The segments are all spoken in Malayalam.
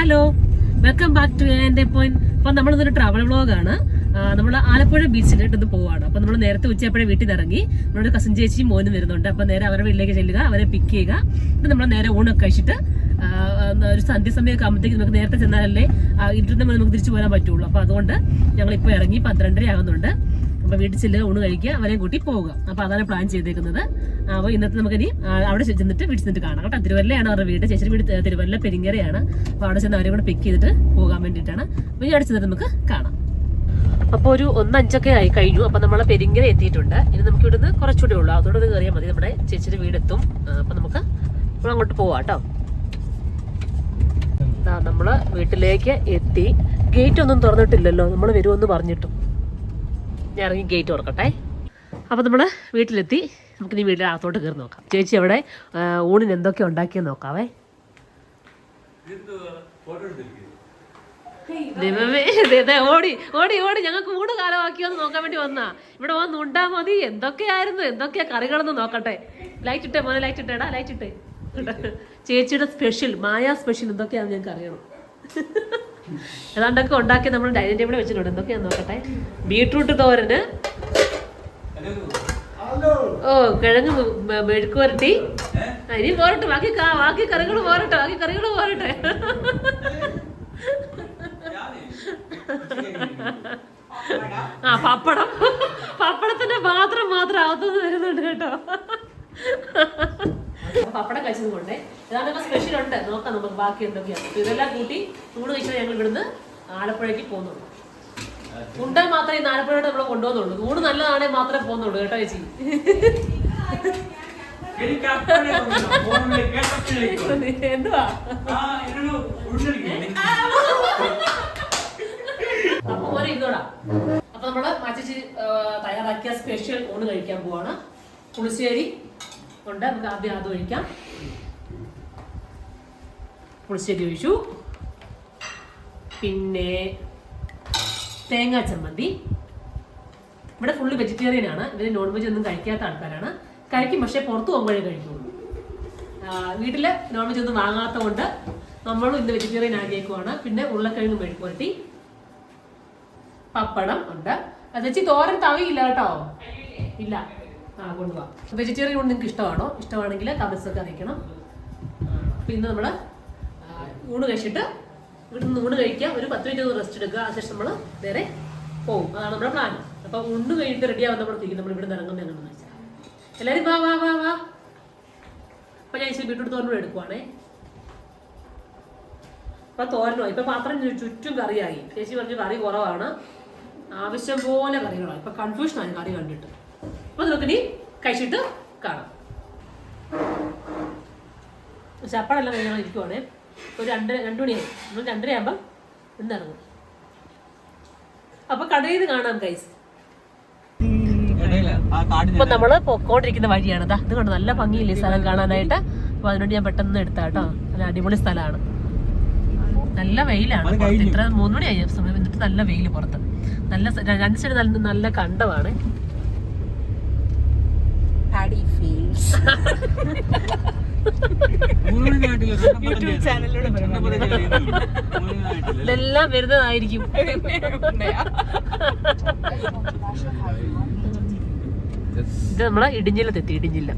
ഹലോ, വെൽക്കം ബാക്ക് ടു എന്റെ പോയിന്റ്. അപ്പൊ നമ്മളിതൊരു ട്രാവൽ വ്ളോഗാണ്. നമ്മൾ ആലപ്പുഴ ബീച്ചിലോട്ട് പോവാണ്. അപ്പൊ നമ്മൾ നേരത്തെ ഉച്ചയപ്പോഴേ വീട്ടിൽ നിന്ന് ഇറങ്ങി. നമ്മുടെ കസിൻ ചേച്ചിയും മോനും വരുന്നുണ്ട്. അപ്പൊ നേരെ അവരുടെ വീട്ടിലേക്ക് ചെല്ലുക, അവരെ പിക്ക് ചെയ്യുക. എന്നിട്ട് നമ്മൾ നേരെ ഊണൊക്കെ കഴിച്ചിട്ട് ഒരു സന്ധ്യസമയമൊക്കെ ആകുമ്പോഴത്തേക്ക് നമുക്ക് നേരത്തെ ചെന്നാലല്ലേ ഇരുട്ടുന്ന നമുക്ക് തിരിച്ചു പോരാൻ പറ്റുള്ളൂ. അപ്പൊ അതുകൊണ്ട് ഞങ്ങളിപ്പോൾ ഇറങ്ങി 12:30 ആകുന്നുണ്ട്. അപ്പൊ വീട്ടിൽ ചെല്ലുക, ഊണ് കഴിക്കുക, അവരെയും കൂട്ടി പോവുക. അപ്പൊ അതാണ് പ്ലാൻ ചെയ്തേക്കുന്നത്. അപ്പോൾ ഇന്നത്തെ നമുക്ക് ഇനി അവിടെ ചെന്നിട്ട് വീട്ടിൽ ചെന്നിട്ട് കാണാം കേട്ടോ. തിരുവല്ലയാണ് അവരുടെ വീട്. ചേച്ചിയുടെ വീട് തിരുവല്ല പെരിങ്ങരയാണ്. അപ്പൊ അവിടെ ചെന്ന് അവരെ കൂടെ പിക്ക് ചെയ്തിട്ട് പോകാൻ വേണ്ടിയിട്ടാണ്. അപ്പൊ ഈ അവിടെ ചെന്നിട്ട് നമുക്ക് കാണാം. അപ്പോൾ ഒരു 1:05 ആയി കഴിഞ്ഞു. അപ്പൊ നമ്മളെ പെരിങ്ങര എത്തിയിട്ടുണ്ട്. ഇനി നമുക്ക് ഇവിടുന്ന് കുറച്ചുകൂടെ ഉള്ളൂ, അതോടെ കയറിയാൽ മതി. നമ്മുടെ ചേച്ചിയുടെ വീടെത്തും. അപ്പൊ നമുക്ക് അങ്ങോട്ട് പോവാം കേട്ടോ. നമ്മള് വീട്ടിലേക്ക് എത്തി. ഗേറ്റ് ഒന്നും തുറന്നിട്ടില്ലല്ലോ, നമ്മൾ വരുമെന്ന് പറഞ്ഞിട്ടും. ഞാൻ ഇറങ്ങി ഗേറ്റ് തുറക്കട്ടെ. അപ്പോൾ നമ്മൾ വീട്ടിലെത്തി. നമുക്കിനി വീട്ടിൽ അകത്തോട്ട് കയറി നോക്കാം. ചേച്ചി അവിടെ ഊണിന് എന്തൊക്കെ ഉണ്ടാക്കിയെന്ന് നോക്കാവേ. ഓടി ഓടി ഓടി ഞങ്ങൾക്ക് ഊണ് കാലമാക്കിയോന്ന് നോക്കാൻ വേണ്ടി വന്നാ. ഇവിടെ വന്ന് ഉണ്ടാ മതി. എന്തൊക്കെയാ കറികളെന്ന് നോക്കട്ടെ. ലൈറ്റ് ഇട്ടേ മോനെ, ലൈറ്റ് ഇട്ടേടാ, ലൈറ്റ് ഇട്ടേ. ചേച്ചിയുടെ സ്പെഷ്യൽ മായ സ്പെഷ്യൽ എന്തൊക്കെയാണെന്ന് ഞങ്ങൾക്ക് അറിയണം. ഏതാണ്ടൊക്കെ ഉണ്ടാക്കി നമ്മൾ ഡൈനിങ് ടേബിളിൽ വെച്ചിട്ടുണ്ട്. എന്തൊക്കെയാന്ന് നോക്കട്ടെ. ബീട്രൂട്ട് തോരന്, കിഴങ്ങ് മെഴുക്ക് വരട്ടി. ഇനി പോരട്ടെ, ബാക്കി കറികൾ പോരട്ടെ. പപ്പടത്തിന്റെ പാത്രം മാത്രം അകത്തുനിന്ന് വരുന്നുണ്ട് കേട്ടോ. പപ്പടം കഴിച്ചത് കൊണ്ടേ ഏതാണ്ടൊക്കെ സ്പെഷ്യൽ ഉണ്ട്. നോക്കാം നമുക്ക് ബാക്കി എന്തൊക്കെയാണ്. ഇതെല്ലാം കൂട്ടി ഊണ് കഴിച്ചാൽ ഞങ്ങൾ ഇവിടുന്ന് ആലപ്പുഴയ്ക്ക് പോകുന്നുള്ളൂ. ഉണ്ട മാത്രമേ ഇന്ന് ആലപ്പുഴയോട് നമ്മൾ കൊണ്ടുപോകുന്നുള്ളൂ. ഊണ് നല്ലതാണേ മാത്രമേ പോകുന്നുള്ളൂ കേട്ടോ ചേച്ചി. എന്തുവാ മോനെ ഇന്നോടാ. അപ്പൊ നമ്മള് മാച്ചേച്ചി തയ്യാറാക്കിയ സ്പെഷ്യൽ ഊണ് കഴിക്കാൻ പോവാണ്. പുളിശ്ശേരി ഉണ്ട്. നമുക്ക് ആദ്യം അത് ഒഴിക്കാം. പുളിശ്ശേരി ഒഴിച്ചു. പിന്നെ തേങ്ങാ ചമ്മന്തി. ഇവിടെ ഫുള്ള് വെജിറ്റേറിയൻ ആണ്. ഇവര് നോൺ വെജ് ഒന്നും കഴിക്കാത്ത ആൾക്കാരാണ്. കഴിക്കും, പക്ഷെ പുറത്ത് പോകുമ്പോഴേ കഴിക്കുള്ളൂ. വീട്ടില് നോൺ വെജ് ഒന്നും വാങ്ങാത്ത കൊണ്ട് നമ്മളും ഇന്ന് വെജിറ്റേറിയൻ ആക്കിയേക്കുവാണ്. പിന്നെ ഉരുളക്കിഴങ്ങ് മെഴുക്ക് പുരട്ടി, പപ്പടം ഉണ്ട്. ചേച്ചി തോരൻ തവിയില്ല കേട്ടോ, ഇല്ല. കൊണ്ടുപോവാം. വെജിറ്റേറിയൻ കൊണ്ട് നിങ്ങൾക്ക് ഇഷ്ടമാണോ? ഇഷ്ടമാണെങ്കിൽ കമന്റ്സ് ഒക്കെ അറിയിക്കണം. പിന്നെ നമ്മൾ ഊണ് കഴിച്ചിട്ട് ഇവിടുന്ന് ഊണ് കഴിക്കാം. ഒരു 10 മിനിറ്റ് റെസ്റ്റ് എടുക്കുക. അതിനുശേഷം നമ്മൾ നേരെ പോകും. അതാണ് നമ്മുടെ പ്ലാൻ. അപ്പൊ ഊണ് കഴിഞ്ഞിട്ട് റെഡി ആവാൻ നമ്മളെത്തിക്കും. നമ്മൾ ഇവിടെ ഇറങ്ങുന്ന എങ്ങനെയാണെന്ന് വെച്ചാൽ എല്ലാവരും വാ വാ വാ വാ. അപ്പൊ ഞാൻ ഇച്ചിരി ബീട്രൂട്ട് തോരനും എടുക്കുവാണേ. അപ്പൊ തോരനോ ഇപ്പൊ പാത്രം ചുറ്റും കറിയായി. ചേച്ചി പറഞ്ഞു കറി കുറവാണ്, ആവശ്യം പോലെ കറികളാണ്. ഇപ്പൊ കൺഫ്യൂഷനാണ് കറി കണ്ടിട്ട്. അപ്പൊ നമുക്കിനി കഴിച്ചിട്ട് കാണാം. ചപ്പടെല്ലാം ഞങ്ങൾ ഇരിക്കുവാണേ. ഒരു 2 മണിയായി. നമ്മൾ 2:30 ആകുമ്പം ഇന്നിറങ്ങും. അപ്പൊ കടയിൽ നിന്ന് കാണാം ഗൈസ്. ഇപ്പൊ നമ്മള് പൊക്കോണ്ടിരിക്കുന്ന വഴിയാണ്. ഇത് കണ്ട് നല്ല ഭംഗിയില്ലേ സ്ഥലം കാണാനായിട്ട്. അപ്പൊ അതിനോട് ഞാൻ പെട്ടെന്ന് എടുത്താ കേട്ടോ. നല്ല അടിപൊളി സ്ഥലമാണ്. നല്ല വെയിലാണ്. ഇത്ര 3 മണിയായി സമയം. എന്നിട്ട് നല്ല വെയിൽ പുറത്ത്. നല്ല 2 സൈഡ് നല്ല കണ്ടമാണ്. ഇതെല്ലാം വരുന്നതായിരിക്കും. ഇത് നമ്മളെ ഇടിഞ്ഞില്ലത്തെത്തി. ഇടിഞ്ഞില്ല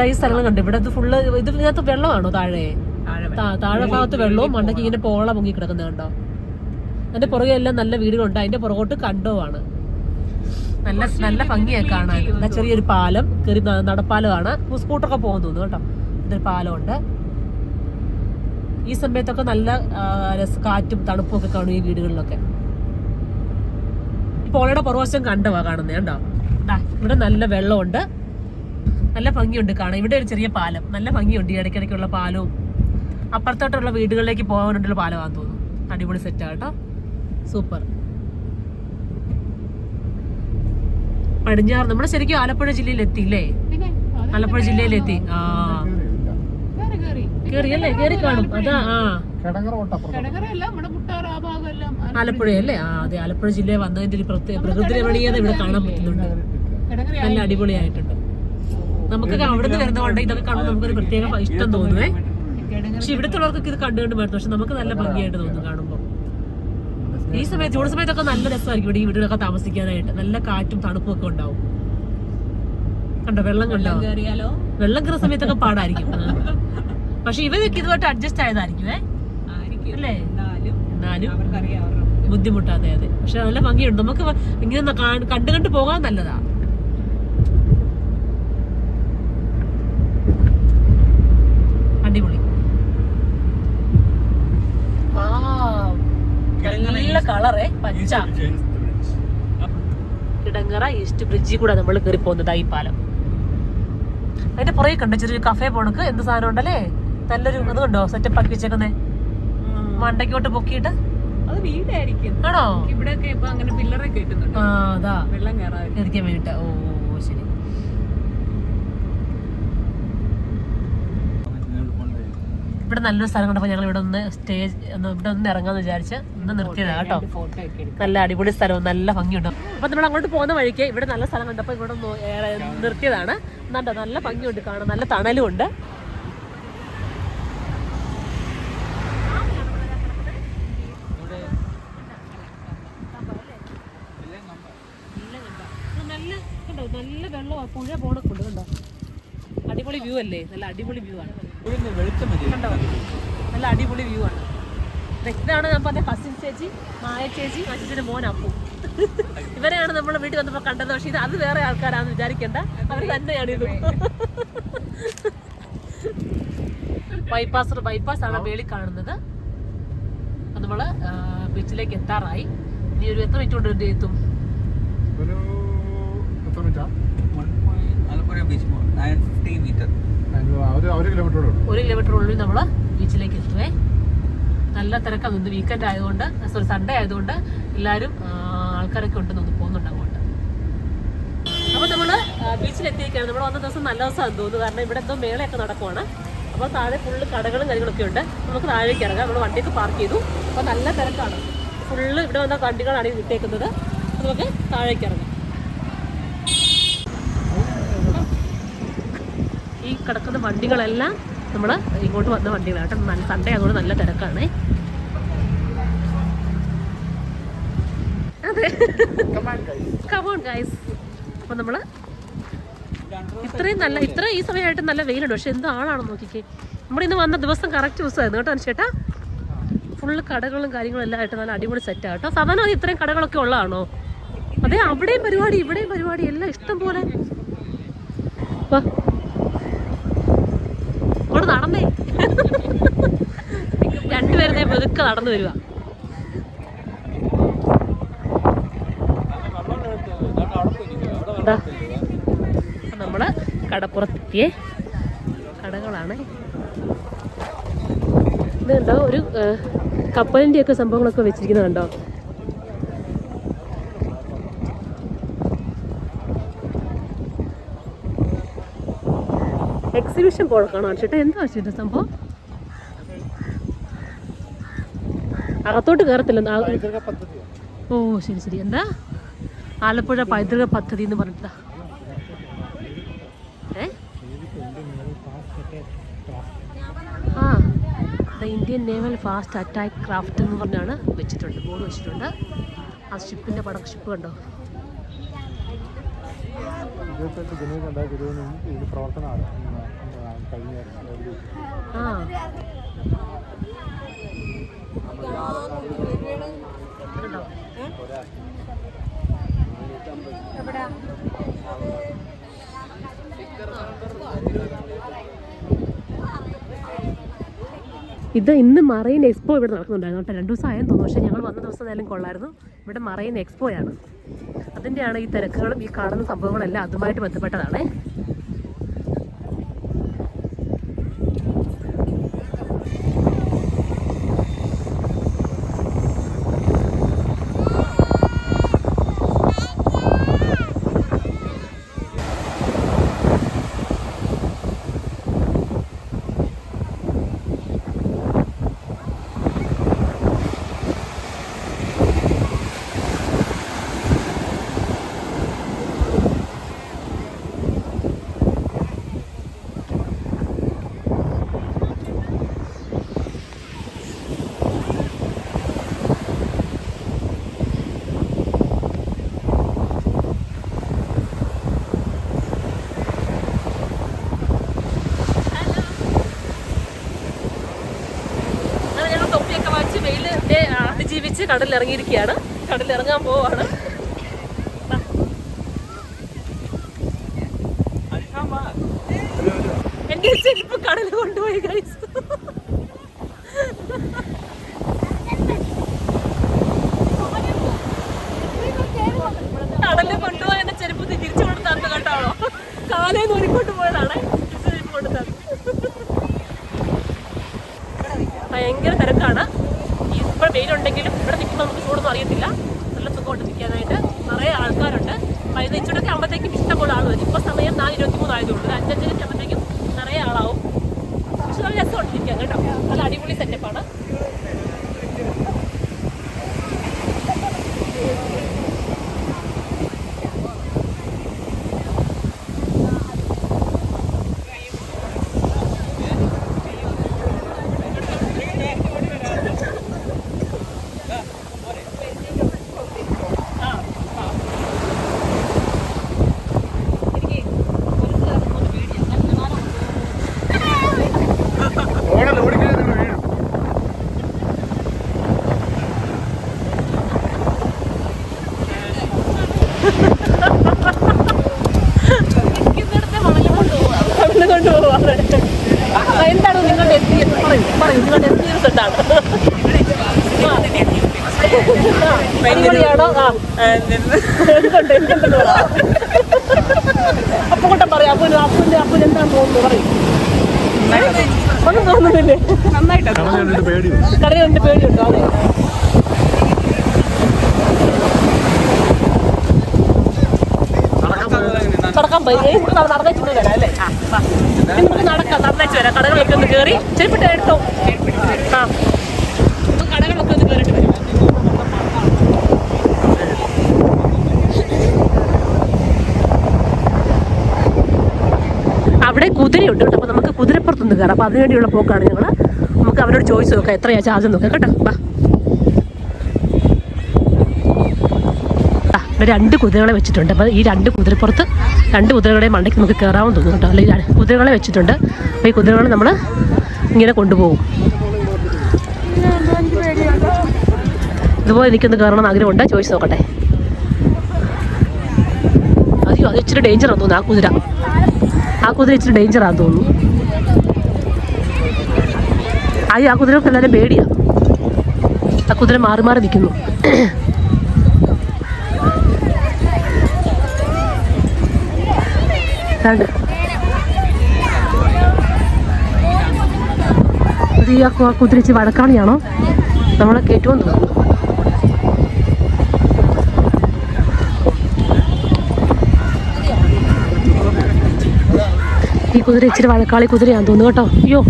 ഈ സ്ഥലങ്ങൾ കണ്ടു. ഇവിടെ ഇത് ഫുള്ള് ഇതിനകത്ത് വെള്ളമാണോ? താഴെ ഭാഗത്ത് വെള്ളവും മണ്ണൊക്കെ ഇങ്ങനെ പോള പൊങ്ങി കിടക്കുന്നത് കണ്ടോ. അതിന്റെ പുറകെ എല്ലാം നല്ല വീടുകളുണ്ട്. അതിന്റെ പുറകോട്ട് കണ്ടോമാണ്. നല്ല ഭംഗിയായി കാണാൻ. ചെറിയൊരു പാലം കയറി നടപ്പാലമാണ്. സ്കൂട്ടറൊക്കെ പോകുന്നു തോന്നുന്നു കേട്ടോ. ഇതൊരു പാലമുണ്ട്. ഈ സമയത്തൊക്കെ നല്ല കാറ്റും തണുപ്പും ഒക്കെ കാണും ഈ വീടുകളിലൊക്കെ. പോളയുടെ പുറവശം കണ്ടവാ കാണുന്നത് കേട്ടോ. ഇവിടെ നല്ല വെള്ളമുണ്ട്, നല്ല ഭംഗിയുണ്ട് കാണാൻ. ഇവിടെ ഒരു ചെറിയ പാലം, നല്ല ഭംഗിയുണ്ട്. ഈ ഇടയ്ക്കിടയ്ക്കുള്ള പാലവും അപ്പുറത്തോട്ടുള്ള വീടുകളിലേക്ക് പോകാനുള്ള പാലമാണെന്ന് തോന്നുന്നു. അടിപൊളി സെറ്റാ കേട്ടോ, സൂപ്പർ. പടിഞ്ഞാറ് നമ്മുടെ ശരിക്കും ആലപ്പുഴ ജില്ലയിലെത്തിയില്ലേ? ആലപ്പുഴ ജില്ലയിലെത്തി. കേറിയല്ലേ? കേറി കാണും. അതാ ആലപ്പുഴയല്ലേ? അതെ, ആലപ്പുഴ ജില്ലയിൽ വന്നതിന്റെ ഒരു പ്രകൃതി രമണീയത ഇവിടെ കാണാൻ പറ്റുന്നുണ്ട്. നല്ല അടിപൊളിയായിട്ടുണ്ട്. നമുക്ക് അവിടെ നിന്ന് വരുന്നതുകൊണ്ട് ഇതൊക്കെ കാണുമ്പോൾ നമുക്കൊരു പ്രത്യേക ഇഷ്ടം തോന്നുവേ. പക്ഷെ ഇവിടുത്തുള്ളവർക്കൊക്കെ ഇത് കണ്ടു മടുത്തു. പക്ഷെ നമുക്ക് നല്ല ഭംഗിയായിട്ട് തോന്നും കാണുമ്പോൾ. ഈ സമയത്ത് ചൂട് സമയത്തൊക്കെ നല്ല രസമായിരിക്കും ഇവിടെ ഈ വീടുകളൊക്കെ താമസിക്കാനായിട്ട്. നല്ല കാറ്റും തണുപ്പും ഒക്കെ ഉണ്ടാവും. കണ്ടോ വെള്ളം കണ്ടോ? വെള്ളം കയറുന്ന സമയത്തൊക്കെ പാടായിരിക്കും. പക്ഷെ ഇവരൊക്കെ ഇതുമായിട്ട് അഡ്ജസ്റ്റ് ആയതായിരിക്കും അല്ലേ? എന്നാലും ബുദ്ധിമുട്ടാതെ. അതെ, പക്ഷെ നല്ല ഭംഗിയുണ്ട്. നമുക്ക് ഇങ്ങനെ കണ്ടു കണ്ടു പോകാൻ നല്ലതാ. അടിപൊളി. നല്ല കളറേ പച്ച. കിടങ്ങറ ഈസ്റ്റ് ബ്രിഡ്ജിൽ കൂടെ നമ്മൾ കയറി പോകുന്നത് ഈ പാലം. അതിന്റെ പുറകെ കണ്ടോ ചെറിയൊരു കഫേ പോണക്ക് എന്ത് സാധനം ഉണ്ടല്ലേ? നല്ലൊരു അത് കണ്ടോ സെറ്റപ്പ് ആക്കി വെച്ചേക്കുന്നേ, മണ്ടയ്ക്കോട്ട് പൊക്കിയിട്ട്. അത് വീടായിരിക്കും. ആണോ? ഇവിടെയൊക്കെ ഇപ്പൊ അങ്ങനെ പില്ലറൊക്കെ കിട്ടുന്നുണ്ട്. അതാ വെള്ളം കയറാതിരിക്കാൻ വേണ്ടിട്ട്. ഓ ശരി. ഇവിടെ നല്ലൊരു സ്ഥലം കണ്ടപ്പോൾ ഞങ്ങൾ ഇവിടെ ഒന്ന് ഇവിടെ ഒന്ന് ഇറങ്ങാന്ന് വിചാരിച്ച് ഒന്ന് നിർത്തിയതാ കേട്ടോ. നല്ല അടിപൊളി സ്ഥലവും നല്ല ഭംഗിയുണ്ട്. അപ്പൊ നമ്മൾ അങ്ങോട്ട് പോകുന്ന വഴിക്ക് ഇവിടെ നല്ല സ്ഥലം കണ്ടപ്പോൾ ഇവിടെ ഒന്ന് നിർത്തിയതാണ്. എന്നാണ്ടോ നല്ല ഭംഗിയുണ്ട് കാണാൻ, നല്ല തണലും ഉണ്ട്. നല്ല വെള്ളമാണ്, പുഴ പോണക്കുണ്ട് കണ്ടോ. അടിപൊളി വ്യൂ അല്ലേ? നല്ല അടിപൊളി വ്യൂ ആണ്. കണ്ടോ നല്ല അടിപൊളി വ്യൂ ആണ്. ഇതാണ് ഞാൻ പറഞ്ഞ കസിൻ ചേച്ചി, മായ ചേച്ചി, ചേച്ചിയുടെ മോൻ അപ്പു. ഇവരെയാണ് നമ്മൾ വീട്ടിൽ വന്നപ്പോൾ കണ്ടത്. പക്ഷെ ഇത് അത് വേറെ ആൾക്കാരാണെന്ന് വിചാരിക്കേണ്ട, അവർ തന്നെയാണ് ഇത്. ബൈപ്പാസ് ആണ് മേളിൽ കാണുന്നത്. അപ്പൊ നമ്മള് ബീച്ചിലേക്ക് എത്താറായി. ഇനി ഒരു എത്ര മിനിറ്റ് കൊണ്ട് എത്തും? ഒരു കിലോമീറ്ററുള്ളിൽ നമ്മള് ബീച്ചിലേക്ക് എത്തുവേ. നല്ല തിരക്കാണ്. ഇന്ന് വീക്കെൻഡ് ആയതുകൊണ്ട്, സൺഡേ ആയതുകൊണ്ട് എല്ലാവരും ആൾക്കാരൊക്കെ ഉണ്ടെന്ന് പോകുന്നുണ്ട് അങ്ങോട്ട്. അപ്പൊ നമ്മള് ബീച്ചിലെത്തിയിരിക്കുകയാണ്. നമ്മൾ വന്ന ദിവസം നല്ല ദിവസമാണെന്ന് തോന്നുന്നു. കാരണം ഇവിടെ എന്തോ മേളയൊക്കെ നടക്കുവാണ്. അപ്പോൾ താഴെ ഫുള്ള് കടകളും കാര്യങ്ങളൊക്കെ ഉണ്ട്. നമുക്ക് താഴേക്ക് ഇറങ്ങാം. നമ്മൾ വണ്ടിയൊക്കെ പാർക്ക് ചെയ്തു. അപ്പോൾ നല്ല തിരക്കാണ്. ഫുള്ള് ഇവിടെ വന്ന വണ്ടികളാണ് വിട്ടേക്കുന്നത്. നമുക്ക് താഴേക്ക് ഇറങ്ങാം. ഈ കിടക്കുന്ന വണ്ടികളെല്ലാം നമ്മൾ ഇങ്ങോട്ട് വന്ന വണ്ടികളാണ്. നല്ല സൺഡേ അതുകൊണ്ട് നല്ല തിരക്കാണ്. അതെ, കമോൺ ഗൈസ്. അപ്പം നമ്മൾ ഇത്ര ഈ സമയമായിട്ട് നല്ല വെയിലുണ്ട്. പക്ഷെ എന്ത് ആളാണെന്ന് നോക്കിക്കേ. നമ്മളിന്ന് വന്ന ദിവസം കറക്റ്റ് ദിവസമായിരുന്നു കേട്ടോ ചേട്ടാ. ഫുള്ള് കടകളും കാര്യങ്ങളും എല്ലാം ആയിട്ട് നല്ല അടിപൊളി സെറ്റാണ് കേട്ടോ. സാധാരണ അത് ഇത്രയും കടകളൊക്കെ ഉള്ളതാണോ? അതെ, അവിടെയും പരിപാടി ഇവിടെയും പരിപാടി എല്ലാം ഇഷ്ടം പോലെ. അവിടെ നടന്നേ രണ്ടുപേരുടെ പതുക്കെ നടന്നു വരിക. നമ്മള് കടപ്പുറത്തെത്തിയ കടകളാണ് ഇത്. കണ്ടോ ഒരു കപ്പലിൻ്റെ ഒക്കെ സംഭവങ്ങളൊക്കെ വെച്ചിരിക്കുന്നത് കണ്ടോ. എക്സിബിഷൻ പോഴക്കാണോ ചേട്ടാ? എന്താ ചേട്ടാ സംഭവം? അകത്തോട്ട് കയറത്തില്ല. ഓ ശരി ശരി. എന്താ ആലപ്പുഴ പൈതൃക പദ്ധതി എന്ന് പറഞ്ഞിട്ടാ? The Indian naval fast attack craft എന്ന് പറഞ്ഞാണ് വെച്ചിട്ടുണ്ട്, ബോർഡ് വെച്ചിട്ടുണ്ട്. ആ ഷിപ്പിൻ്റെ പടം, ഷിപ്പ് കണ്ടോ. ഇത് ഇന്ന് മറൈൻ എക്സ്പോ ഇവിടെ നടക്കുന്നുണ്ടായിരുന്നു കേട്ടോ. 2 ദിവസം ആയെന്ന് തോന്നുന്നു. പക്ഷേ ഞങ്ങൾ വന്ന ദിവസം എന്തായാലും കൊള്ളായിരുന്നു. ഇവിടെ മറൈൻ എക്സ്പോയാണ്. അതിൻ്റെയാണ് ഈ തിരക്കുകളും ഈ കാണുന്ന സംഭവങ്ങളെല്ലാം അതുമായിട്ട് ബന്ധപ്പെട്ടതാണ്. കടലിൽ ഇറങ്ങിയിരിക്കുകയാണ്. കടലിൽ ഇറങ്ങാൻ പോവാണ്. എന്റെ ചെരുപ്പ് കടലിൽ കൊണ്ടുപോയി ഗൈസ്. കടലിൽ കൊണ്ടുപോയി എന്റെ ചെരുപ്പ് തിരിച്ചു കൊണ്ട് തന്നു കേട്ടാണോ. കാലേന്ന് ഒരുക്കൊണ്ട് പോയതാണ് ചെരുപ്പ് കൊണ്ട് തന്നു. ഭയങ്കര തിരക്കാണ്. ഇപ്പോൾ വെയിലുണ്ടെങ്കിലും ഇവിടെ നിൽക്കുമ്പോൾ നമുക്ക് ചൂടൊന്നും അറിയത്തില്ല. നല്ല സുഖമുണ്ട് നിൽക്കാനായിട്ട്. നിറയെ ആൾക്കാരുണ്ട്. വൈകുന്നേരത്തോടൊക്കെ ആകുമ്പോഴത്തേക്കും ഇഷ്ടംപോലെ ആൾ വരും. ഇപ്പോൾ സമയം 4:23 ആയതുകൊണ്ട് 5:05 ആകുമ്പോഴത്തേക്കും നിറയെ ആളാവും. പക്ഷെ നല്ല രസമുണ്ട് നിൽക്കാൻ കേട്ടോ. നല്ല അടിപൊളി സെറ്റപ്പാണ്. എന്താണ് നിങ്ങളുടെ എക്സ്പീരിയൻസ്? പറയൂ നിങ്ങളുടെ എക്സ്പീരിയൻസ് എന്താണ്? അടിപൊളിയാണോ? എന്തുണ്ട് അപ്പൊ കൊണ്ട പറയാം. അപ്പൻ എന്താന്ന് തോന്നുന്നു? പറയും. ഒന്നും തോന്നുന്നില്ലേ? കടലുണ്ട്, പേടിയുണ്ടോ? അതെ. നടക്കാൻ പോയി നടന്നേച്ചു വരാം അല്ലേ? നമുക്ക് നടക്കാം, നടന്നേച്ചു വരാം. കടകളൊക്കെ ഒന്ന് കയറി ചെരുപ്പിട്ട് എടുത്തോ. ആ കടകളൊക്കെ ഒന്ന് കയറിയിട്ട് വരും. അവിടെ കുതിരയുണ്ട് കേട്ടോ. അപ്പോൾ നമുക്ക് കുതിരപ്പുറത്തൊന്ന് കയറാം. അപ്പോൾ അതിനുവേണ്ടിയുള്ള പോക്കാണ് ഞങ്ങൾ. നമുക്ക് അവരോട് ചോദിച്ചു നോക്കാം എത്രയാ ചാർജ് നോക്കാം കേട്ടോ. വാ. ഇവിടെ 2 കുതിരകളെ വെച്ചിട്ടുണ്ട്. അപ്പോൾ ഈ 2 കുതിരപ്പുറത്ത് 2 കുതിരകളുടെ മണ്ടയ്ക്ക് നമുക്ക് കയറാമെന്ന് തോന്നുന്നു കേട്ടോ. അല്ലെങ്കിൽ കുതിരകളെ വെച്ചിട്ടുണ്ട്. അപ്പോൾ ഈ കുതിരകളെ നമ്മൾ ഇങ്ങനെ കൊണ്ടുപോകും. ഇതുപോലെ എനിക്കൊന്ന് കയറണമെന്ന് ആഗ്രഹമുണ്ട്. ചോദിച്ചു നോക്കട്ടെ. അയ്യോ, അത് ഇച്ചിരി ഡേഞ്ചറാന്ന് തോന്നുന്നു. ആ കുതിര ഇച്ചിരി ഡേഞ്ചറാന്ന് തോന്നുന്നു. ആ കുതിരക്ക് എല്ലാവരും പേടിയാണ്. ആ കുതിര മാറി മാറി നിൽക്കുന്നു. അത് ഈ കുതിരച്ച് വടക്കാണിയാണോ നമ്മളെ കയറ്റുമെന്ന് തോന്നുന്നു. ഈ കുതിര ഇച്ചിരി വഴക്കാളി കുതിരയാന്ന് തോന്നുന്നു കേട്ടോ. അയ്യോ,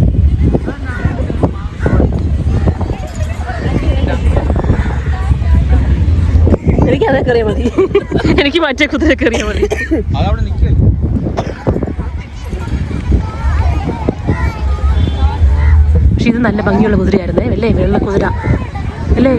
എനിക്ക് അതൊക്കെ അറിയാൻ മതി. എനിക്ക് മറ്റേ കുതിരയൊക്കെ അറിയാൻ മതി. പക്ഷെ ഇത് നല്ല ഭംഗിയുള്ള കുതിരയായിരുന്നേ അല്ലേ? വെള്ള കുതിര അല്ലേ?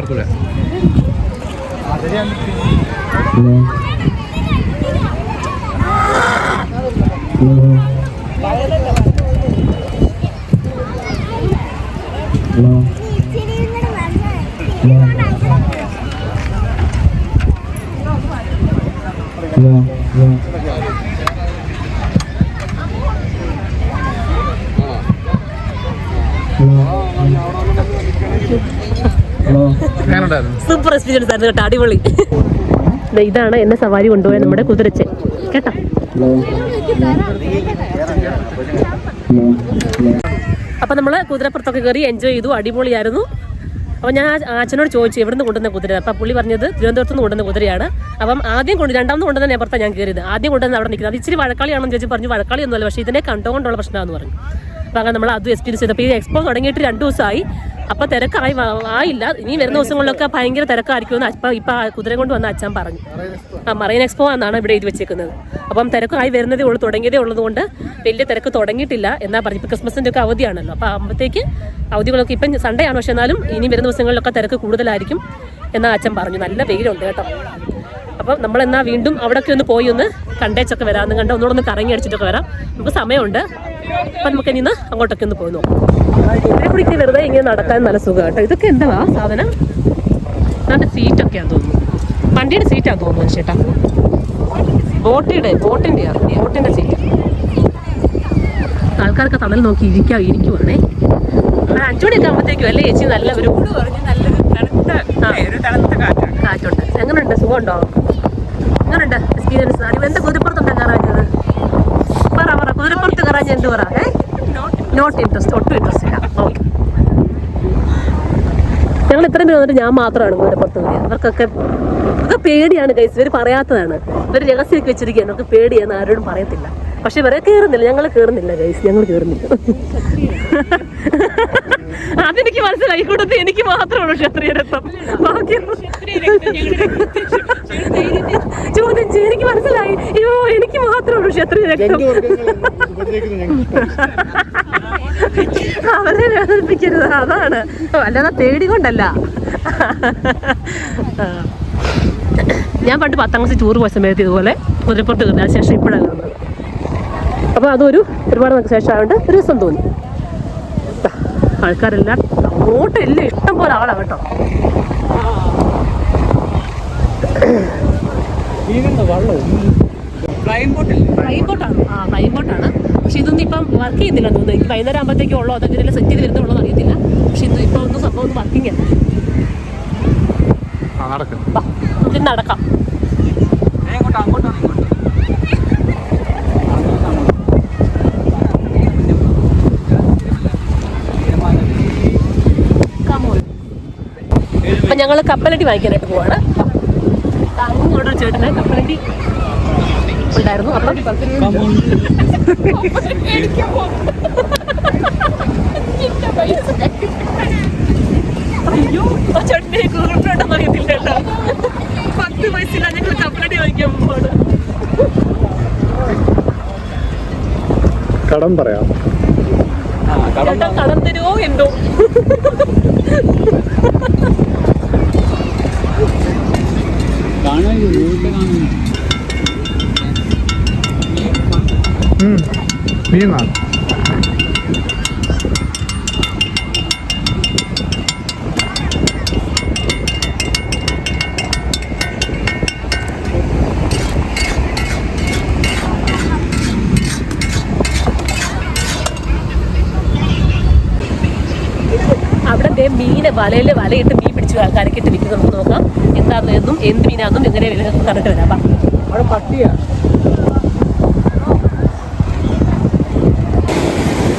Parkule. സൂപ്പർ എക്സ്പീരിയൻസ് ആയിരുന്നു കേട്ടോ, അടിപൊളി. ഇതാണ് എന്നെ സവാരി കൊണ്ടുപോയ നമ്മുടെ കുതിരച്ചൻ കേട്ടോ. അപ്പൊ നമ്മള് കുതിരപ്പുറത്തൊക്കെ കയറി എൻജോയ് ചെയ്തു, അടിപൊളിയായിരുന്നു. അപ്പോൾ ഞാൻ അച്ഛനോട് ചോദിച്ചു എവിടെ നിന്ന് കൊണ്ടുവന്ന കുതിര. അപ്പം പുള്ളി പറഞ്ഞത് തിരുവനന്തപുരത്ത് നിന്ന് കൊണ്ടുവന്ന കുതിരയാണ്. അപ്പം രണ്ടാമത് കൊണ്ടുവന്ന ഞാൻ പുറത്താണ് ഞാൻ കയറിയത്. ആദ്യം കൊണ്ടുവന്ന് അവിടെ നിൽക്കുന്നത് അത് ഇച്ചിരി വഴക്കാളിയാണെന്ന് ചോദിച്ചു, പറഞ്ഞു വഴക്കാളിയൊന്നുമല്ല, പക്ഷേ ഇതിനെ കണ്ടുകൊണ്ടുള്ള പ്രശ്നമാണെന്ന് പറഞ്ഞു. അപ്പോൾ അങ്ങനെ നമ്മൾ അത് എക്സ്പീരിയൻസ് ചെയ്തു. അപ്പോൾ ഈ എക്സ്പോ തുടങ്ങിയിട്ട് 2 ദിവസമായി. അപ്പോൾ തിരക്കായി ആയില്ല, ഇനി വരുന്ന ദിവസങ്ങളിലൊക്കെ ഭയങ്കര തിരക്കായിരിക്കുമെന്ന് ഇപ്പം ആ കുതിര കൊണ്ട് വന്ന അച്ഛൻ പറഞ്ഞു. മറൈൻ എക്സ്പോ എന്നാണ് ഇവിടെ എഴുതി വെച്ചേക്കുന്നത്. അപ്പം തിരക്കായി വരുന്നതേ ഉള്ളൂ, തുടങ്ങിയതേ ഉള്ളതുകൊണ്ട് വലിയ തിരക്ക് തുടങ്ങിയിട്ടില്ല എന്നാ പറഞ്ഞു. ഇപ്പോൾ ക്രിസ്മസിൻ്റെ ഒക്കെ അവധിയാണല്ലോ, അപ്പോൾ ആകുമ്പോഴത്തേക്ക് അവധികളൊക്കെ ഇപ്പം സൺഡേ ആണ്, പക്ഷെ എന്നാലും ഇനി വരുന്ന ദിവസങ്ങളിലൊക്കെ തിരക്ക് കൂടുതലായിരിക്കും എന്നാ അച്ഛൻ പറഞ്ഞു. നല്ല വെയിലുണ്ട് കേട്ടോ. അപ്പം നമ്മളെന്നാൽ വീണ്ടും അവിടെയൊക്കെ ഒന്ന് പോയി ഒന്ന് കണ്ടേച്ചൊക്കെ വരാം, ഒന്ന് ഒന്നുകൂടെ ഒന്ന് കറങ്ങി അടിച്ചിട്ടൊക്കെ വരാം. നമുക്ക് സമയമുണ്ട്. അപ്പം നമുക്ക് ഇനി അങ്ങോട്ടൊക്കെ ഒന്ന് പോയി നോക്കാം. ഇവിടെ കുടിക്ക് വെറുതെ ഇങ്ങനെ നടക്കാൻ നല്ല സുഖം കേട്ടോ. ഇതൊക്കെ എന്താ സാധനം? അതിൻ്റെ സീറ്റൊക്കെയാന്ന് തോന്നുന്നു, വണ്ടിയുടെ സീറ്റാന്ന് തോന്നുന്നു ചേട്ടാ. ബോട്ടിൻ്റെ സീറ്റ്. ആൾക്കാർക്ക് തണൽ നോക്കി ഇരിക്കുവാണേ. 5 മണിയൊക്കെ ആകുമ്പോഴത്തേക്കും അല്ലേ ചേച്ചി നല്ല ഒരു കാറ്റുണ്ട്. എങ്ങനെയുണ്ട്, സുഖമുണ്ടോ? എങ്ങനെയുണ്ട് എക്സ്പീരിയൻസ്? എന്താ കുതിരപ്പുറത്തുണ്ടോ കയറാഞ്ഞത്? പറ കുതിരപ്പുറത്ത് കയറാൻ എന്ത് പറ? നോട്ട് ഇൻട്രസ്റ്റ്, ഒട്ടും ഇൻട്രസ്റ്റ് ഇല്ല. ഓക്കെ, ഞങ്ങൾ ഇത്രയും പേര് വന്നിട്ട് ഞാൻ മാത്രമാണ് കുതിരപ്പുറത്ത് കയറിയത്. അവർക്കൊക്കെ പേടിയാണ് ഗൈസ്, ഇവർ പറയാത്തതാണ്, ഇവർ രഹസ്യമൊക്കെ വെച്ചിരിക്കുകയാണ്. അവർക്ക് പേടിയാണ്, ആരോടും പറയത്തില്ല. പക്ഷെ ഇവരെ കയറുന്നില്ല, ഞങ്ങൾ കയറുന്നില്ല ഗൈസ്, ഞങ്ങൾ കയറുന്നില്ല. അതെനിക്ക് മനസ്സിലായി, കൂട്ടത്തിൽ എനിക്ക് മാത്രമാണ് ക്ഷത്രിയ രക്തം. ചോദ്യം ചെയ്യും, എനിക്ക് മനസ്സിലായി. അയ്യോ, എനിക്ക് മാത്രമാണ് ക്ഷത്രിയ രക്തം. അവരെ വേദനിപ്പിക്കരുത്, അതാണ്. അല്ലാതെ പേടി കൊണ്ടല്ല. ഞാൻ പണ്ട് 10ാം ക്ലാസ്സിൽ ടൂർ പോയ സമയത്ത് ഇതുപോലെ കുതിരപ്പുറത്ത് കയറി, അതിന് ശേഷം ഇപ്പോഴാണ് വന്നത്. അപ്പോൾ അതൊരു ഒരുപാട് നമുക്ക് ശേഷമായതുകൊണ്ട് ഒരു രസം തോന്നി. ആൾക്കാരെല്ലാം അങ്ങോട്ടില്ല, ഇഷ്ടം പോലെ ആളാണ് കേട്ടോ. ഫ്ലൈ ബോട്ടാണ്. പക്ഷെ ഇതൊന്നും ഇപ്പം വർക്ക് ചെയ്യുന്നില്ല തോന്നുന്നു. എനിക്ക് വൈകുന്നേരം ആകുമ്പോഴത്തേക്കും ഉള്ളോ അതൊക്കെ ഇതിൽ സെറ്റ് ചെയ്ത് വരുന്നുള്ളൂ എന്ന് അറിയത്തില്ല. പക്ഷെ ഇത് ഇപ്പം ഒന്നും സംഭവം ഒന്നും വർക്കിംഗ് അല്ല. ഇതിന് നടക്കാം. അപ്പം ഞങ്ങൾ കപ്പലണ്ടി വാങ്ങിക്കാനായിട്ട് പോവാണ്. അങ്ങോട്ട് ചേട്ടന് കപ്പലണ്ടി ഉണ്ടായിരുന്നു. അപ്പം അയ്യോ, ചേട്ടനെ ഗൂഗിൾ പേ ഉണ്ടെന്ന് അറിയത്തില്ല കേട്ടോ. 10 പൈസയില്ല, ഞങ്ങൾ കപ്പലണ്ടി വാങ്ങിക്കാൻ പോവാണ്. കടം പറയാം, കടം തരുമോ എന്തോ. മീനാണ്. അവിടെ മീനെ വലയിട്ട് മീൻ പിടിച്ച് കരക്കിട്ട് വിൽക്കുന്നത് നമുക്ക് നോക്കാം. എന്താണെന്നും എന്ത് മീനാണെന്നും എങ്ങനെ വില കണ്ടിട്ട് വരാം. അവിടെ പട്ടിയാണ്.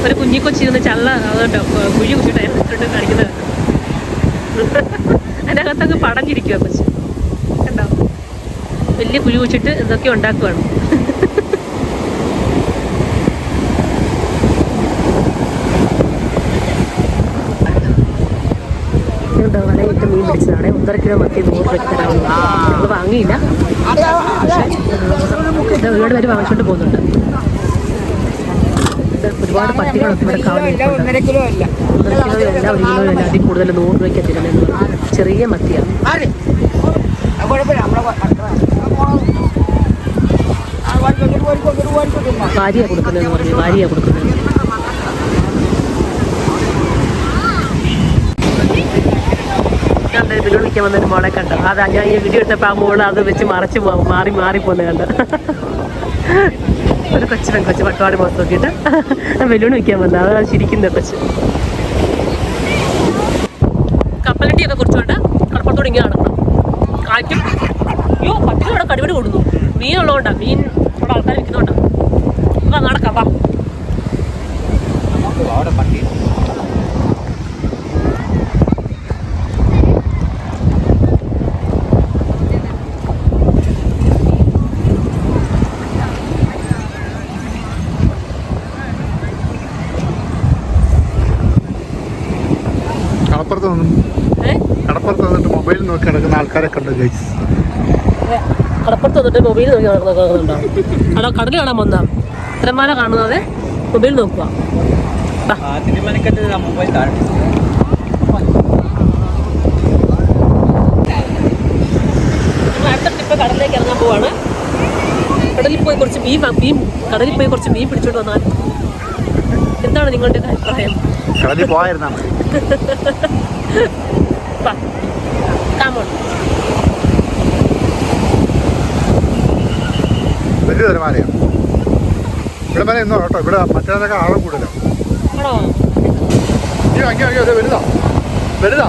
ഒരു കുഞ്ഞിക്കൊച്ചിരുന്ന് ചള്ള കേട്ടോ, കുഴി കുച്ചിട്ട് ഇട്ടിട്ട് കാണിക്കുന്നത്. അതിനകത്തൊക്കെ പടഞ്ഞിരിക്കുക കൊച്ചു കണ്ടോ, വലിയ കുഴി കുച്ചിട്ട് എന്തൊക്കെ ഉണ്ടാക്കുവാണ്. വലയിട്ട് മീൻ പിടിച്ചതാണ്. 1.5 കിലോ മത്തി 100 രൂപയ്ക്ക് തരാമെന്ന് ഞങ്ങൾ വാങ്ങിയില്ല. ഇത് ഒരുപാട് പേര് വാങ്ങിച്ചോണ്ട് പോകുന്നുണ്ട്. ഒരുപാട് പട്ടികളൊക്കെ ഇവിടെ കാണുന്നുണ്ട്. 1.5 കിലോ അല്ല, 1 കിലോ അല്ല, അതിൽ കൂടുതൽ 100 രൂപയ്ക്ക് തരുന്നത്. ചെറിയ മത്തിയാണ്. വാരിയാണ് കൊടുക്കുന്നതെന്ന് പറഞ്ഞു, വാരിയാണ് കൊടുക്കുന്നത്. ബലൂൺ വിൽക്കാൻ വന്നൊരു മോളെ കണ്ടു. അതാ ഞാൻ ഈ വീഡിയോ എടുത്തപ്പോൾ ആ മോള് അത് വെച്ച് മാറിപ്പോന്ന് കണ്ട്. ഒരു കൊച്ചു പട്ടുപാടി പുറത്ത് നോക്കിയിട്ട് ബലൂൺ വിൽക്കാൻ വന്നത്. അതാണ് ചിരിക്കുന്ന കൊച്ച്. ഒക്കെ കുറിച്ചുകൊണ്ട് കടപ്പുറത്തോട് ഇങ്ങനെ നടക്കണം. കാറ്റും അയ്യോ പട്ടികൾ ഇവിടെ കടിപിടി കൊടുക്കുന്നു. മീനുള്ളതുകൊണ്ടാണ്, മീൻ ഇവിടെ ആൾക്കാർ വിൽക്കുന്നതുകൊണ്ടാണ്. അപ്പം നടക്കാം വാ. കടപ്പുറത്ത് വന്നിട്ട് മൊബൈൽ നോക്കി നടക്കുന്ന ആൾക്കാരൊക്കെ ഉണ്ട് ഗൈസ്. കടപ്പുറത്ത് വന്നിട്ട് മൊബൈൽ നോക്കി നടക്കുന്നുണ്ടോ? അവിടെ കടൽ കാണാൻ വന്നാ തിരമാല കാണുന്നത് മൊബൈൽ നോക്കുക. അടുത്ത ട്രിപ്പ് കടലിലേക്ക് ഇറങ്ങാൻ പോവാണ്. കടലിൽ പോയി കുറച്ച് മീൻ പിടിച്ചോണ്ട് വന്നാൽ എന്താണ് നിങ്ങളുടെ അഭിപ്രായം? കടലിൽ പോയിരുന്നാ മതി. വലിയ തിരമാലയാണ് ഇവിടെ. മല ഇന്നോ കേട്ടോ, ഇവിടെ മറ്റേതൊക്കെ ആഴം കൂടുതലാണ്. വലുതാ വലുതാ.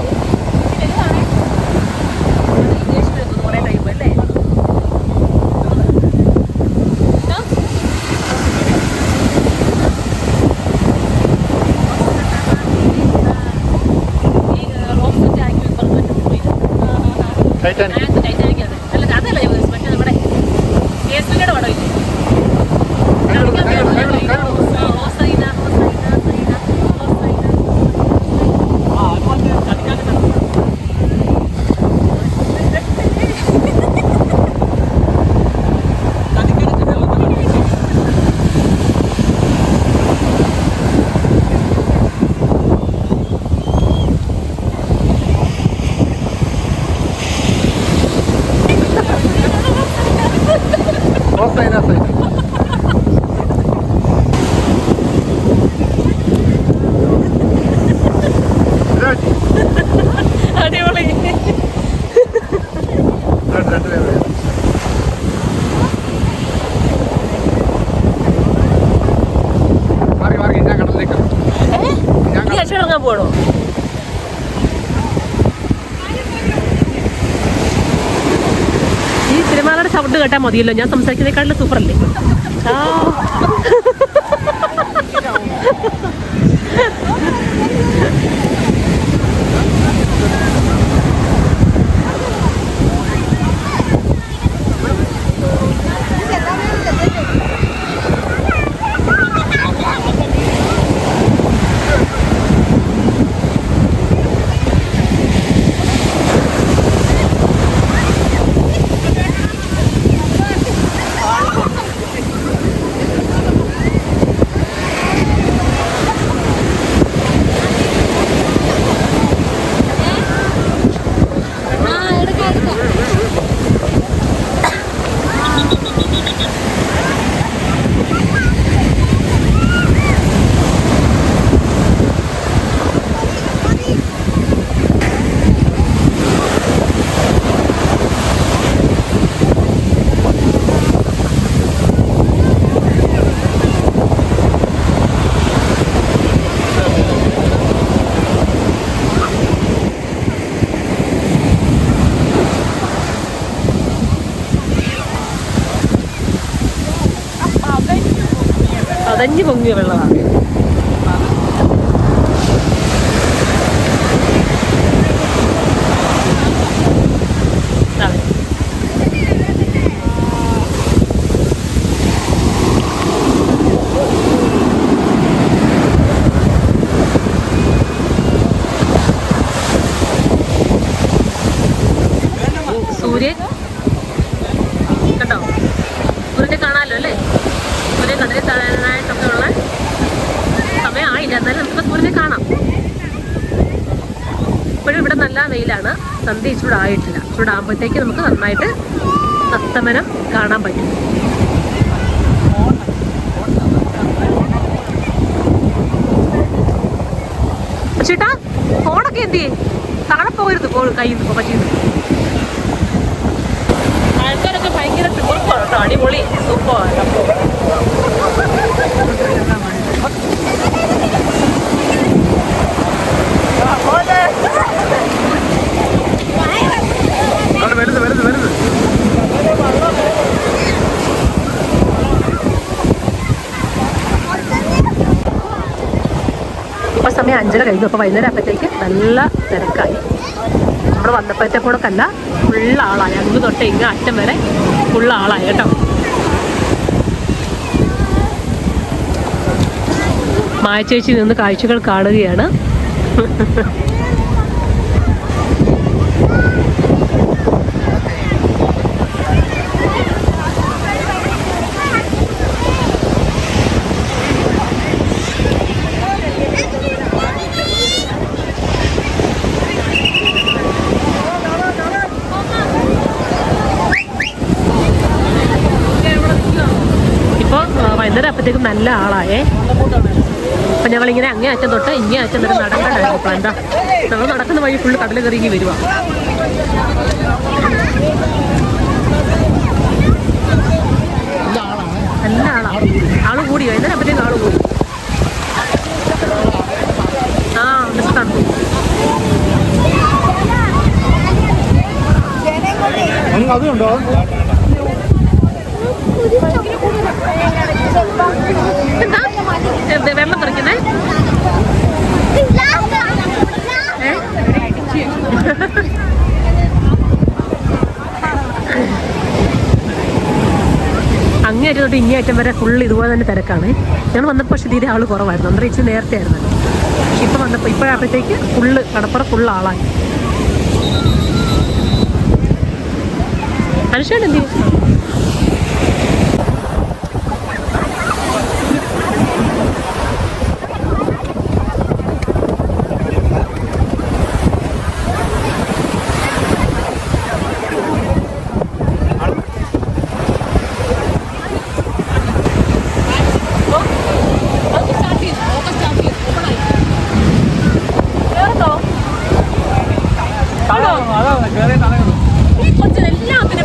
അടിപൊളി. ഇറങ്ങാൻ പോകണോ? ഈ തിരുമാലയുടെ സൗണ്ട് കേട്ടാൽ മതിയല്ലോ, ഞാൻ സംസാരിക്കുന്നതിനേക്കാളും സൂപ്പറല്ലേ? അതഞ്ഞു പൊങ്ങിയ വെള്ളമാണ്. സൂര്യൻ കണ്ടോ? സൂര്യനെ കാണാമല്ലോ അല്ലേ? സൂര്യൻ കടലിൽ താഴാനായിട്ടൊക്കെ ഉള്ള സമയമായില്ല, എന്നാലും നമുക്ക് സൂര്യനെ കാണാം. ഇപ്പോഴും ഇവിടെ നല്ല വെയിലാണ്, സന്ധ്യ ചൂടായിട്ടില്ല. ചൂടാകുമ്പോഴത്തേക്ക് നമുക്ക് നന്നായിട്ട് അസ്തമനം കാണാൻ പറ്റും. ചേട്ടാ ഫോണൊക്കെ എന്ത് ചെയ്യും? താഴെ പോകരുത്, കയ്യിൽ നിന്ന് പറ്റിയത്. ആൾക്കാരൊക്കെ ഭയങ്കര സൂപ്പർ കേട്ടോ, അടിപൊളി സൂപ്പർ. സമയം 5:30 കഴിഞ്ഞു. അപ്പോൾ വൈകുന്നേരം ആയപ്പോഴത്തേക്ക് നല്ല തിരക്കായി. നമ്മൾ വന്നപ്പോഴത്തേക്കൂടൊക്കല്ല, ഫുള്ള് ആളായി. അങ്ങ് തൊട്ട് ഇങ്ങ് അറ്റം വരെ ഫുള്ള് ആളായി കേട്ടോ. മായച്ചേച്ചി നിന്ന് കാഴ്ചകൾ കാണുകയാണ്. വൈകുന്നേരം അപ്പോഴത്തേക്കും നല്ല ആളായേ. അപ്പം ഞങ്ങളിങ്ങനെ അങ്ങേ അറ്റം തൊട്ട് ഇങ്ങേ അറ്റം വരെ നടക്കണ്ടായിരുന്നു. അപ്പം എന്താ നമ്മൾ നടക്കുന്ന വഴി ഫുള്ള് കടൽ കറങ്ങി വരുവാ. നല്ല ആളാണ്. ആള് കൂടി വൈകുന്നേരം അപ്പോഴത്തേക്കും ആള് കൂടി. ആ മിസ്സാണ്. അതുണ്ടോ? എന്താ വെള്ളം പറിക്കുന്നേ? അങ്ങേ അറ്റം തൊട്ട് ഇങ്ങേ അറ്റം വരെ ഫുള്ള് ഇതുപോലെ തന്നെ തിരക്കാണ്. ഞങ്ങൾ വന്നപ്പോൾ പക്ഷേ തീരെ ആൾ കുറവായിരുന്നു. അന്നേരം ഇച്ചിരി നേരത്തെ ആയിരുന്നു. പക്ഷെ ഇപ്പം വന്നപ്പോൾ ഇപ്പോഴാകുമ്പോഴത്തേക്ക് ഫുള്ള് കടപ്പുറ ഫുള്ള് ആളായി. മനുഷ്യൻ എന്ത് ചെയ്യും?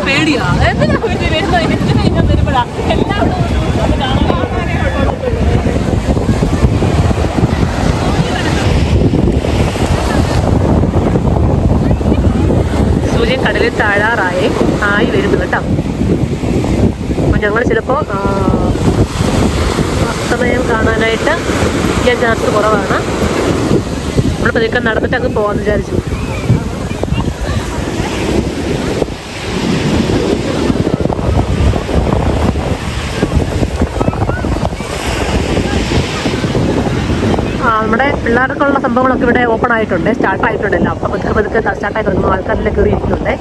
പേടിയാ എന്തിനാ വരുമ്പോഴാ സൂര്യൻ കടലിൽ താഴാറായി വരുന്നു കേട്ടോ. അപ്പം ഞങ്ങൾ ചിലപ്പോൾ അസ്തമയം കാണാനായിട്ട് ഞാൻ ചാൻസ് കുറവാണ്. നമ്മൾ പതുക്കെ നടന്നിട്ട് അങ്ങ് പോകാമെന്ന് വിചാരിച്ചു. നമ്മുടെ പിള്ളേർക്കുള്ള സംഭവങ്ങളൊക്കെ ഇവിടെ ഓപ്പൺ ആയിട്ടുണ്ട്, സ്റ്റാർട്ടായിട്ടുണ്ടല്ലോ. അപ്പം പതുക്കെ സ്റ്റാർട്ടായി തുടങ്ങുന്നു. ആൾക്കാരെല്ലാം കയറി ഇരിക്കുന്നുണ്ട്.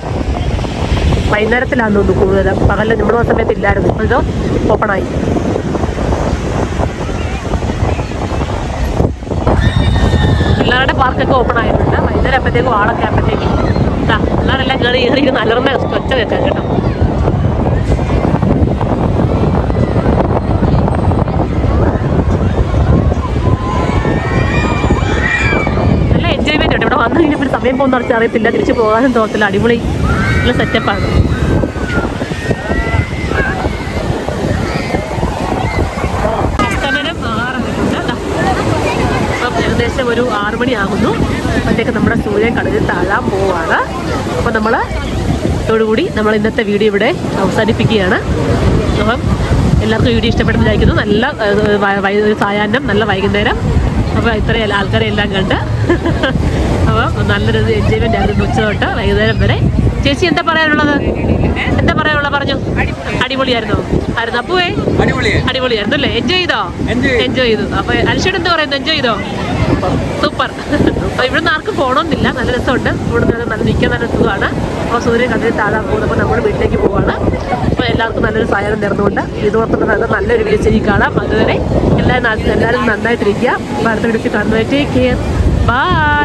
വൈകുന്നേരത്തിലാണെന്ന് തോന്നുന്നു കൂടുതലും. പകലിൽ നമ്മുടെ സമയത്ത് ഇല്ലായിരുന്നു. ഇപ്പോൾ ഇത് ഓപ്പണായി. പിള്ളേരുടെ പാർക്കൊക്കെ ഓപ്പൺ ആയിട്ടുണ്ട്. വൈകുന്നേരം ആകുമ്പോഴത്തേക്കും ആളൊക്കെ ആകുമ്പോഴത്തേക്കും പിള്ളേരെല്ലാം കയറി അലർന്ന ഒച്ച കേൾക്കാൻ കേട്ടോ. ഇവിടെ വന്നു കഴിഞ്ഞപ്പോൾ സമയം പോകുന്ന കുറച്ച് അറിയത്തില്ല, തിരിച്ചു പോകാനും തോന്നത്തില്ല. അടിപൊളി നല്ല സെറ്റപ്പാണ്. അസ്തമനം ആറായിട്ടുണ്ട്. അപ്പം ഏകദേശം ഒരു 6 മണിയാകുന്നു. അപ്പോഴത്തേക്ക് നമ്മുടെ സൂര്യൻ കടലിൽ താഴാൻ പോവാണ്. അപ്പം നമ്മൾ ഇതോടുകൂടി നമ്മൾ ഇന്നത്തെ വീഡിയോ ഇവിടെ അവസാനിപ്പിക്കുകയാണ്. അപ്പം എല്ലാവർക്കും വീഡിയോ ഇഷ്ടപ്പെട്ടെന്ന് വിചാരിക്കുന്നു. നല്ല സായാഹ്നം, നല്ല വൈകുന്നേരം. അപ്പോൾ ഇത്രയും ആൾക്കാരെ എല്ലാം കണ്ട് അപ്പോൾ നല്ലൊരു എൻജോയ്മെൻ്റ് ആയിരുന്നു ഉച്ച തൊട്ട് വൈകുന്നേരം വരെ. ചേച്ചി എന്താ പറയാനുള്ളത്? പറഞ്ഞു. അടിപൊളിയായിരുന്നു. അപ്പുവേ അടിപൊളിയായിരുന്നു അല്ലേ? എൻജോയ് ചെയ്തു. അപ്പോൾ അനുഷേട് എന്താ പറയുന്നത്? എൻജോയ് ചെയ്തോ? സൂപ്പർ. അപ്പോൾ ഇവിടുന്ന് ആർക്കും പോകണമെന്നില്ല, നല്ല രസമുണ്ട്. ഇവിടുന്ന് നല്ല നിൽക്കാൻ നല്ല സുഖമാണ്. അപ്പോൾ സൂര്യൻ കടലിൽ താഴാൻ പോകുന്നപ്പോൾ നമ്മൾ വീട്ടിലേക്ക് പോവാണ്. അപ്പോൾ എല്ലാവർക്കും നല്ലൊരു സായാഹ്നം നേർന്നുകൊണ്ട് ഇതോടൊപ്പം നല്ലൊരു വീഡിയോ ചെയ്ത് കാണാം. അതുവരെ എല്ലാവരും നന്നായിട്ടിരിക്കുക. അടുത്ത വീഡിയോയിൽ കാണുന്നത്. Take care. ബൈ.